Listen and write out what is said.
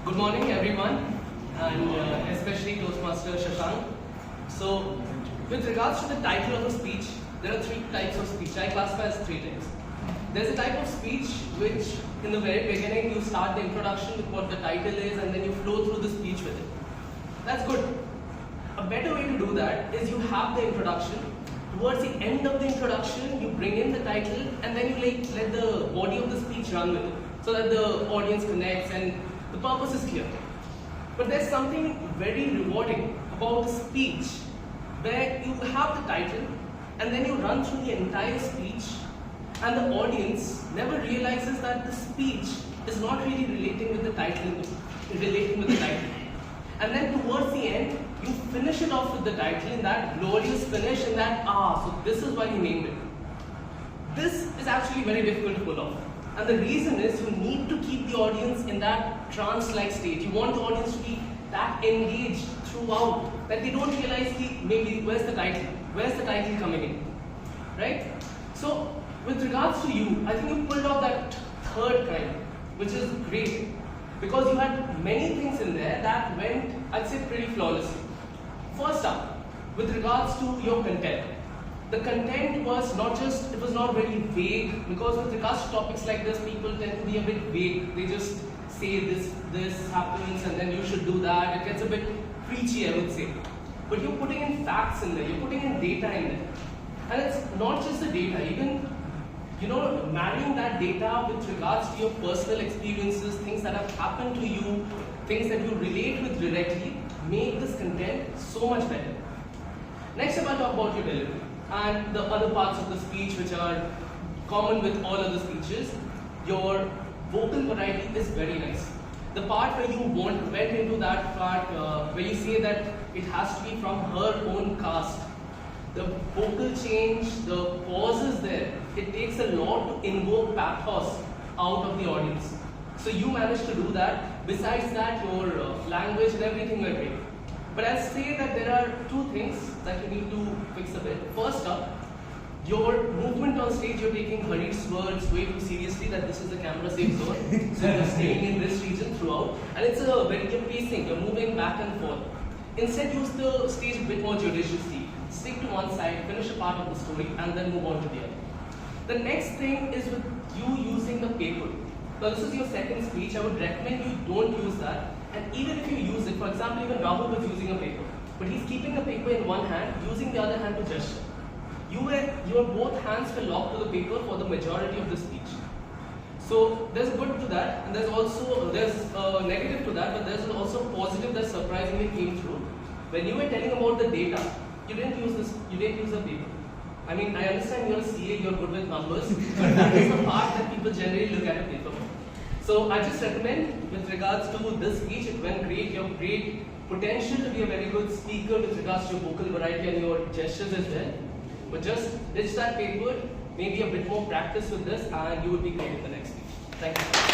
Good morning, everyone, and especially Toastmaster Shashank. So, with regards to the title of a speech, there are three types of speech. I classify as three types. There's a type of speech which, in the very beginning, you start the introduction with what the title is, and then you flow through the speech with it. That's good. A better way to do that is you have the introduction. Towards the end of the introduction, you bring in the title, and then you let the body of the speech run with it, so that the audience connects and the purpose is clear. But there's something very rewarding about a speech where you have the title and then you run through the entire speech and the audience never realizes that the speech is not really relating with the title. And then towards the end, you finish it off with the title in that glorious finish in that, so this is why you named it. This is actually very difficult to pull off. And the reason is you need to keep the audience in that trance-like state. You want the audience to be that engaged throughout that they don't realize maybe where's the title coming in, right? So with regards to you, I think you pulled off that third kind, which is great because you had many things in there that went, I'd say, pretty flawlessly. First up, with regards to your content. The content was not very vague, because with regards to topics like this, people tend to be a bit vague. They just say this happens and then you should do that. It gets a bit preachy, I would say. But you're putting in facts in there, you're putting in data in there. And it's not just the data, even marrying that data with regards to your personal experiences, things that have happened to you, things that you relate with directly, make this content so much better. Next, I want to talk about your delivery and the other parts of the speech which are common with all other speeches. Your vocal variety is very nice. The part where you went into that part where you say that it has to be from her own cast, the vocal change, the pauses there, it takes a lot to invoke pathos out of the audience. So you managed to do that. Besides that, your language and everything were great. But I'll say that there are two things that you need to fix a bit. First up, your movement on stage, you're taking hurried words way too seriously that this is a camera safe zone. So you're staying in this region throughout. And it's a very good pacing, you're moving back and forth. Instead, use the stage a bit more judiciously. Stick to one side, finish a part of the story, and then move on to the other. The next thing is with you using the paper. Now this is your second speech, I would recommend you don't use that. And even if you use it, for example, even Rahul was using a paper, but he's keeping the paper in one hand, using the other hand to gesture. Your both hands were locked to the paper for the majority of the speech. So there's a good to that, and there's a negative to that, but there's also a positive that surprisingly came through. When you were telling about the data, you didn't use the paper. I mean, I understand you're a CA, you're good with numbers, but that is the part that people generally look at a paper for. So I just recommend, with regards to this speech, it went great. You have great potential to be a very good speaker with regards to your vocal variety and your gestures as well. But just ditch that paper, maybe a bit more practice with this, and you would be great in the next speech. Thank you.